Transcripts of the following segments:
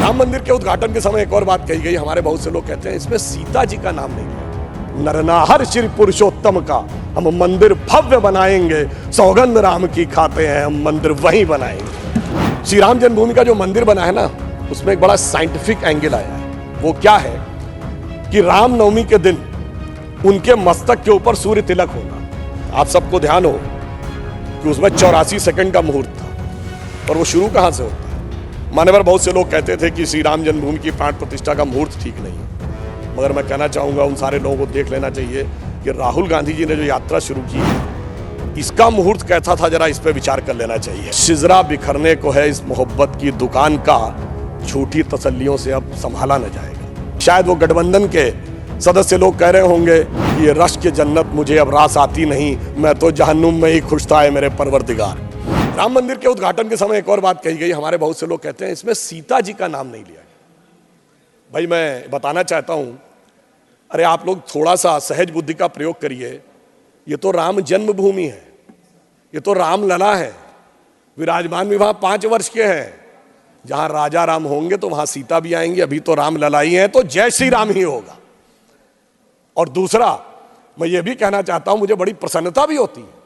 राम मंदिर के उद्घाटन के समय एक और बात कही गई। हमारे बहुत से लोग कहते हैं इसमें सीता जी का नाम नहीं है। नरनाहर श्री पुरुषोत्तम का हम मंदिर भव्य बनाएंगे, सौगंध राम की खाते हैं हम मंदिर वहीं बनाएंगे। श्री राम जन्मभूमि का जो मंदिर बना है ना, उसमें एक बड़ा साइंटिफिक एंगल आया है। वो क्या है कि रामनवमी के दिन उनके मस्तक के ऊपर सूर्य तिलक होगा। आप सबको ध्यान हो कि उसमें 84 सेकंड का मुहूर्त था, और वो शुरू कहां से होता है। मान्यवर बहुत से लोग कहते थे कि श्री राम जन्मभूमि की प्राण प्रतिष्ठा का मुहूर्त ठीक नहीं है, मगर मैं कहना चाहूंगा उन सारे लोगों को देख लेना चाहिए कि राहुल गांधी जी ने जो यात्रा शुरू की है, इसका मुहूर्त कैसा था, जरा इस पर विचार कर लेना चाहिए। शिजरा बिखरने को है इस मोहब्बत की दुकान का, झूठी तसल्लियों से अब संभाला न जाएगा। शायद वो गठबंधन के सदस्य लोग कह रहे होंगे कि ये रश के जन्नत मुझे अब रास आती नहीं, मैं तो जहन्नुम में ही खुश था मेरे परवरदिगार। राम मंदिर के उद्घाटन के समय एक और बात कही गई। हमारे बहुत से लोग कहते हैं इसमें सीता जी का नाम नहीं लिया गया। भाई मैं बताना चाहता हूं, अरे आप लोग थोड़ा सा सहज बुद्धि का प्रयोग करिए। ये तो राम जन्मभूमि है, ये तो रामलला है। विराजमान भी वहां 5 वर्ष के हैं। जहां राजा राम होंगे तो वहां सीता भी आएंगी। अभी तो रामलला ही है, तो जय श्री राम ही होगा। और दूसरा, मैं ये भी कहना चाहता हूं, मुझे बड़ी प्रसन्नता भी होती है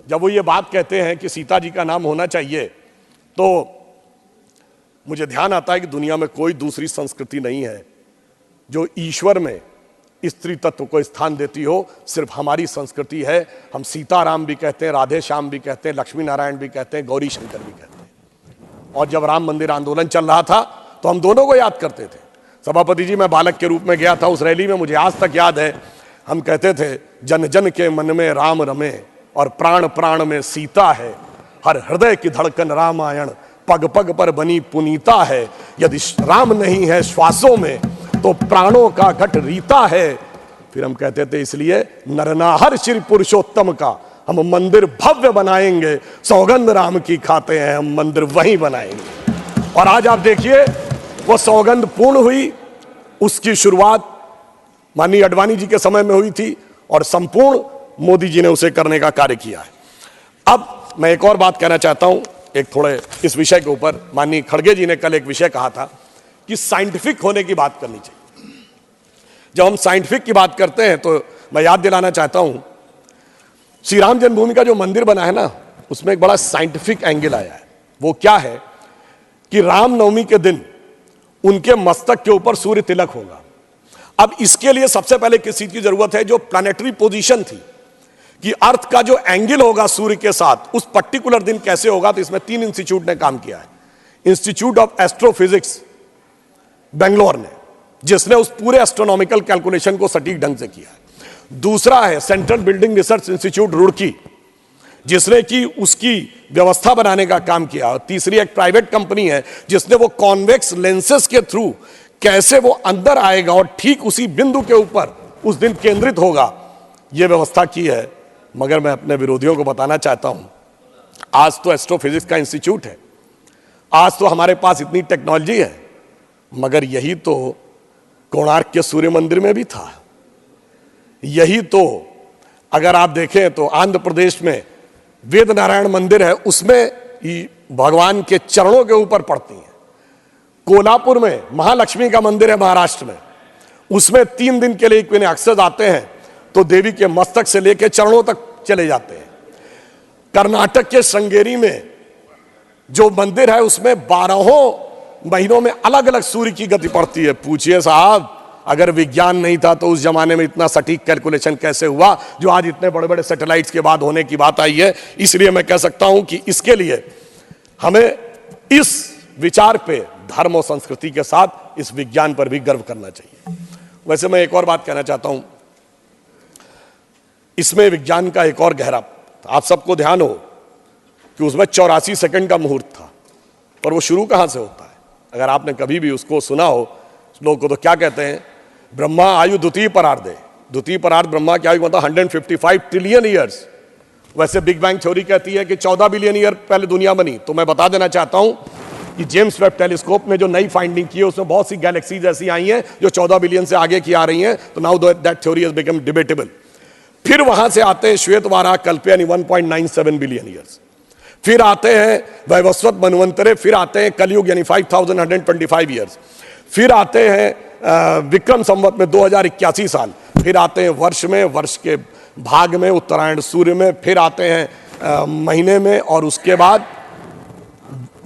जब वो ये बात कहते हैं कि सीता जी का नाम होना चाहिए, तो मुझे ध्यान आता है कि दुनिया में कोई दूसरी संस्कृति नहीं है जो ईश्वर में स्त्री तत्व को स्थान देती हो। सिर्फ हमारी संस्कृति है। हम सीताराम भी कहते हैं, राधे श्याम भी कहते हैं, लक्ष्मी नारायण भी कहते हैं, गौरी शंकर भी कहते हैं। और जब राम मंदिर आंदोलन चल रहा था तो हम दोनों को याद करते थे। सभापति जी, मैं बालक के रूप में गया था उस रैली में, मुझे आज तक याद है। हम कहते थे, जन जन के मन में राम रमे और प्राण प्राण में सीता है, हर हृदय की धड़कन रामायण पग पग पर बनी पुनीता है। यदि राम नहीं है श्वासों में तो प्राणों का घट रीता है। फिर हम कहते थे, इसलिए नरनाहर श्री पुरुषोत्तम का हम मंदिर भव्य बनाएंगे, सौगंध राम की खाते हैं हम मंदिर वहीं बनाएंगे। और आज आप देखिए वो सौगंध पूर्ण हुई। उसकी शुरुआत माननीय अडवाणी जी के समय में हुई थी और संपूर्ण मोदी जी ने उसे करने का कार्य किया है। अब मैं एक और बात कहना चाहता हूं, एक थोड़े इस विषय के ऊपर। माननीय खड़गे जी ने कल एक विषय कहा था कि साइंटिफिक होने की बात करनी चाहिए। जब हम साइंटिफिक की बात करते हैं तो मैं याद दिलाना चाहता हूं, श्री राम जन्मभूमि का जो मंदिर बना है ना, उसमें एक बड़ा साइंटिफिक एंगल आया है। वो क्या है कि रामनवमी के दिन उनके मस्तक के ऊपर सूर्य तिलक होगा। अब इसके लिए सबसे पहले किस चीज की जरूरत है, जो प्लैनेटरी पोजीशन थी कि अर्थ का जो एंगल होगा सूर्य के साथ उस पर्टिकुलर दिन कैसे होगा। तो इसमें 3 इंस्टीट्यूट ने काम किया है। इंस्टीट्यूट ऑफ एस्ट्रोफिजिक्स बेंगलोर ने, जिसने उस पूरे एस्ट्रोनॉमिकल कैलकुलेशन को सटीक ढंग से किया है। दूसरा है central building research institute Roorkee, जिसने कि उसकी व्यवस्था बनाने का काम किया। और तीसरी एक प्राइवेट कंपनी है जिसने वो कॉन्वेक्स लेंसेज के थ्रू कैसे वो अंदर आएगा और ठीक उसी बिंदु के ऊपर उस दिन केंद्रित होगा, ये व्यवस्था की है। मगर मैं अपने विरोधियों को बताना चाहता हूं, आज तो एस्ट्रोफिजिक्स का इंस्टीट्यूट है, आज तो हमारे पास इतनी टेक्नोलॉजी है, मगर यही तो कोणार्क के सूर्य मंदिर में भी था। यही तो अगर आप देखें तो आंध्र प्रदेश में वेद नारायण मंदिर है, उसमें भगवान के चरणों के ऊपर पड़ती हैं। कोल्हापुर में महालक्ष्मी का मंदिर है महाराष्ट्र में, उसमें 3 दिन के लिए इक्विनॉक्सेस आते हैं तो देवी के मस्तक से लेकर चरणों तक चले जाते हैं। कर्नाटक के श्रृंगेरी में जो मंदिर है उसमें 12 महीनों में अलग अलग सूर्य की गति पड़ती है। पूछिए साहब, अगर विज्ञान नहीं था तो उस जमाने में इतना सटीक कैलकुलेशन कैसे हुआ जो आज इतने बड़े बड़े सैटेलाइट्स के बाद होने की बात आई है। इसलिए मैं कह सकता हूं कि इसके लिए हमें इस विचार पे धर्म और संस्कृति के साथ इस विज्ञान पर भी गर्व करना चाहिए। वैसे मैं एक और बात कहना चाहता हूं, इसमें विज्ञान का एक और गहरा, आप सबको ध्यान हो कि उसमें 84 सेकंड का मुहूर्त था, पर वो शुरू कहां से होता है। अगर आपने कभी भी उसको सुना हो, लोग को तो क्या कहते हैं, ब्रह्मा आयु द्वितीय परार्धे। द्वितीय परार्ध ब्रह्मा की आयु मतलब 155 ट्रिलियन ईयर्स। वैसे बिग बैंग थ्योरी कहती है कि 14 बिलियन ईयर पहले दुनिया बनी। तो मैं बता देना चाहता हूं कि जेम्स वेब टेलीस्कोप में जो नई फाइंडिंग की है उसमें बहुत सी गैलेक्सीज ऐसी आई हैं जो 14 बिलियन से आगे की आ रही हैं। तो now that theory has become debatable. फिर वहां से आते हैं श्वेत वाराह कल्प यानी 1.97 बिलियन ईयर्स। फिर आते हैं वैवस्वत मनवंतरे, फिर आते हैं कलयुग यानी 5125 ईयर्स, फिर आते हैं विक्रम संवत में 2081 साल, फिर आते हैं वर्ष के भाग में, उत्तरायण सूर्य में, फिर आते हैं महीने में, और उसके बाद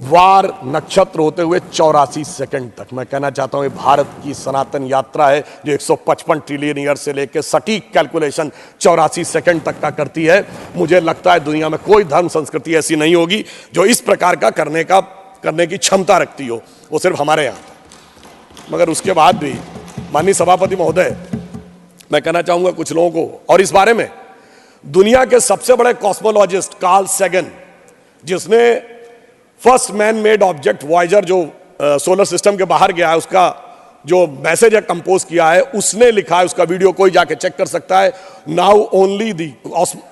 वार नक्षत्र होते हुए 84 सेकंड तक। मैं कहना चाहता हूं ये भारत की सनातन यात्रा है जो 155 ट्रिलियन ईयर से लेकर सटीक कैलकुलेशन 84 सेकंड तक का करती है। मुझे लगता है दुनिया में कोई धर्म संस्कृति ऐसी नहीं होगी जो इस प्रकार का करने की क्षमता रखती हो, वो सिर्फ हमारे यहाँ। मगर उसके बाद भी माननीय सभापति महोदय, मैं कहना चाहूंगा कुछ लोगों को, और इस बारे में दुनिया के सबसे बड़े कॉस्मोलॉजिस्ट कार्ल सैगन, जिसने first man made object Voyager जो सोलर सिस्टम के बाहर गया है उसका जो मैसेज है कंपोज किया है, उसने लिखा है, उसका वीडियो कोई जाके चेक कर सकता है, now only the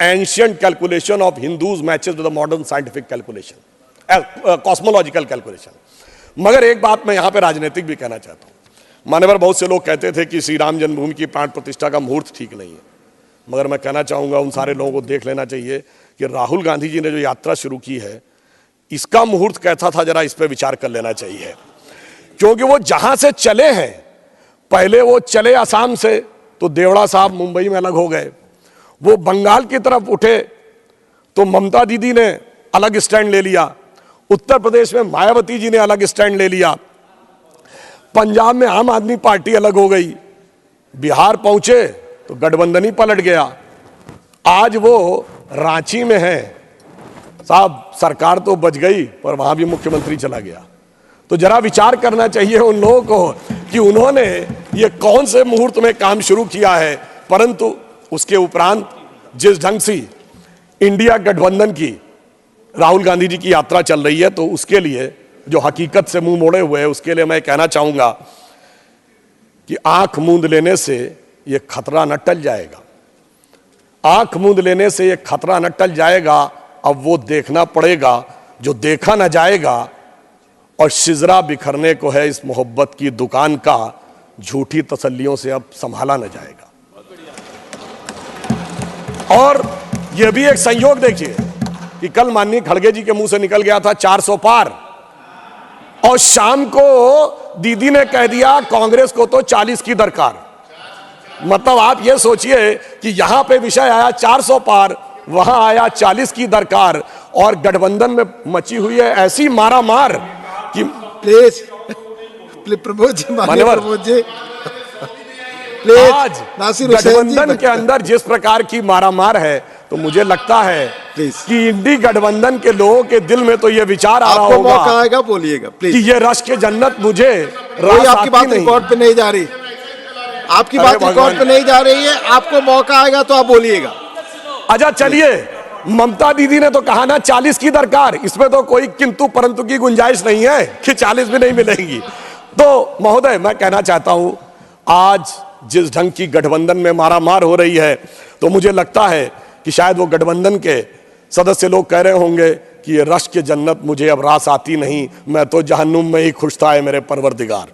ancient calculation of Hindus matches with the modern scientific calculation, cosmological calculation. मगर एक बात मैं यहां पे राजनीतिक भी कहना चाहता हूं। मान्यवर बहुत से लोग कहते थे कि श्री राम जन्मभूमि की प्राण प्रतिष्ठा का मुहूर्त ठीक नहीं है, मगर मैं कहना चाहूंगा उन सारे लोगों को देख लेना चाहिए कि राहुल गांधी जी ने जो यात्रा शुरू की है इसका मुहूर्त कैसा था, जरा इस पे विचार कर लेना चाहिए। क्योंकि वो जहां से चले हैं, पहले वो चले असम से तो देवड़ा साहब मुंबई में अलग हो गए, वो बंगाल की तरफ उठे तो ममता दीदी ने अलग स्टैंड ले लिया, उत्तर प्रदेश में मायावती जी ने अलग स्टैंड ले लिया, पंजाब में आम आदमी पार्टी अलग हो गई, बिहार पहुंचे तो गठबंधन ही पलट गया, आज वो रांची में है। साहब सरकार तो बच गई पर वहां भी मुख्यमंत्री चला गया। तो जरा विचार करना चाहिए उन लोगों को कि उन्होंने ये कौन से मुहूर्त में काम शुरू किया है। परंतु उसके उपरांत जिस ढंग से इंडिया गठबंधन की राहुल गांधी जी की यात्रा चल रही है, तो उसके लिए जो हकीकत से मुंह मोड़े हुए हैं, उसके लिए मैं कहना चाहूंगा कि आंख मूंद लेने से ये खतरा न टल जाएगा, आंख मूंद लेने से ये खतरा न टल जाएगा। अब वो देखना पड़ेगा जो देखा न जाएगा, और शिजरा बिखरने को है इस मोहब्बत की दुकान का, झूठी तसल्लियों से अब संभाला न जाएगा। और यह भी एक संयोग देखिए कि कल माननीय खड़गे जी के मुंह से निकल गया था 400 पार, और शाम को दीदी ने कह दिया कांग्रेस को तो 40 की दरकार। मतलब आप ये सोचिए कि यहां पे विषय आया 400 पार, वहां आया 40 की दरकार, और गठबंधन में मची हुई है ऐसी मारामार कि प्लीज प्रमोद जी, प्रमोद जी आज गठबंधन के अंदर जिस प्रकार की मारामार है, तो मुझे लगता है कि इंडी गठबंधन के लोगों के दिल में तो ये विचार आ रहा होगा, मौका आएगा बोलिएगा प्लीज, कि ये रश के जन्नत मुझे आपकी बात रिकॉर्ड पे नहीं जा रही, आपकी बात रिकॉर्ड पे नहीं जा रही है, आपको मौका आएगा तो आप बोलिएगा। अच्छा चलिए, ममता दीदी ने तो कहा ना 40 की दरकार, इसमें तो कोई किंतु परंतु की गुंजाइश नहीं है कि 40 भी नहीं मिलेंगी। तो महोदय मैं कहना चाहता हूं, आज जिस ढंग की गठबंधन में मारामार हो रही है, तो मुझे लगता है कि शायद वो गठबंधन के सदस्य लोग कह रहे होंगे कि ये रश के जन्नत मुझे अब रास आती नहीं, मैं तो जहन्नुम में ही खुश था मेरे परवरदिगार।